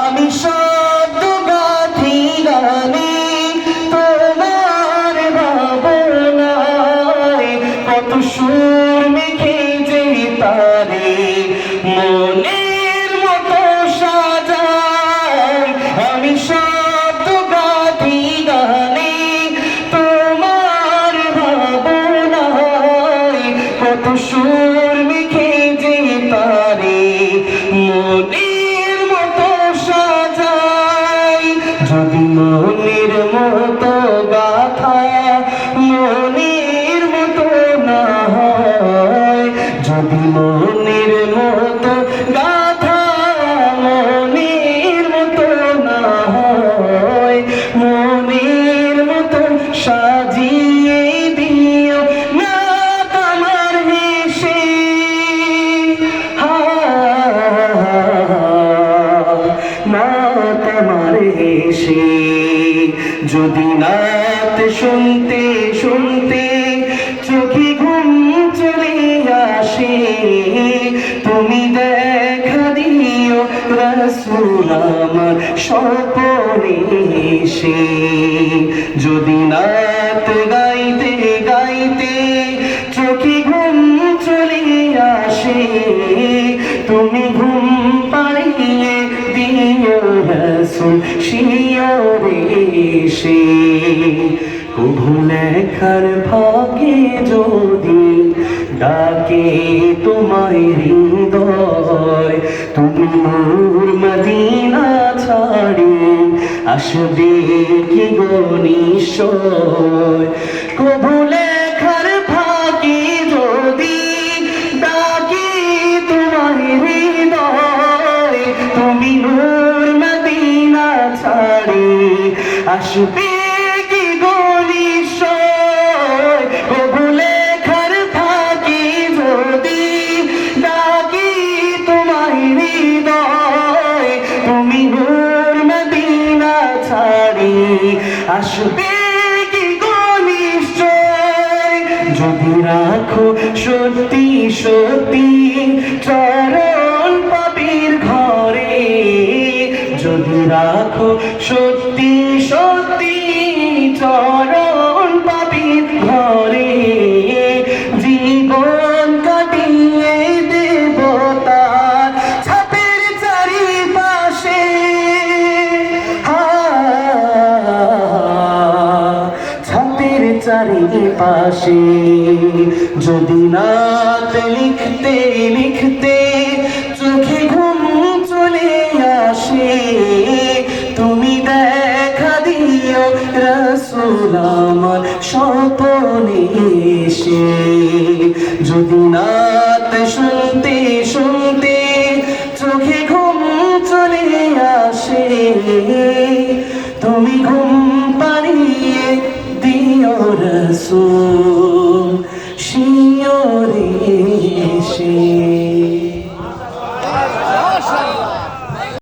আমি শব্দ গাথি গানে তোমার ভাবনায়, কত সুর মেখে যে তারে মনের মতো সাজাই। আমি শব্দ গাথি গানে তোমার ভাবনায়, কত সুর মেখে যে তারে মনের মতো সাজাই। যদি মনের মতো গাথা মনের মতো না হয়, যদি মনের মতো গাথা মনের মতো না হয়, মনের মতো সাজিয়ে দিও না তোমার হেসে। না তোমার হেসে যদি নাত শুনতে শুনতে চোখে ঘুম চলে আসে, তুমি দেখা দিও রাসূল আমার স্বপনে এসে। যদি নাত গাইতে গাইতে চোখে ঘুম চলে আসে, তুমি ঘুম পাড়িয়ে দিও রাসূল শিয়রে এসে। কভু লেখার ভাগে যদি ডাকে তোমায় হৃদয়, তুমি নূর মদিনা ছাড়ি আসবে কি গো নিশ্চয়। কভু লেখার ভাগে যদি ডাকে তোমায় হৃদয়, তুমি নূর মদিনা ছাড়ি আসবে কি গো নিশ্চয়। কভু লেখার ভাগে যদি ডাকি তোমায় হৃদয়, তুমি নূর মদিনা ছাড়ি আসবে কি গো নিশ্চয়। যদি রাখো সত্যি সত্যি চরণ পাপীর ঘরে, যদি রাখো সত্যি সত্যি চরণ পাপীর ঘরে, জীবন কাটিয়ে দেব তার ছাপের চারিপাশে। ছাপের চারিপাশে যদি নাত লিখতে লিখতে চোখে ঘুম চলে আসে, তুমি দেখা দিও রাসূল আমার স্বপনে এসে। যদি নাত শুনতে শুনতে চোখে ঘুম চলে আসে, তুমি ঘুম পাড়িয়ে দিও রাসূল শিয়রে এসে।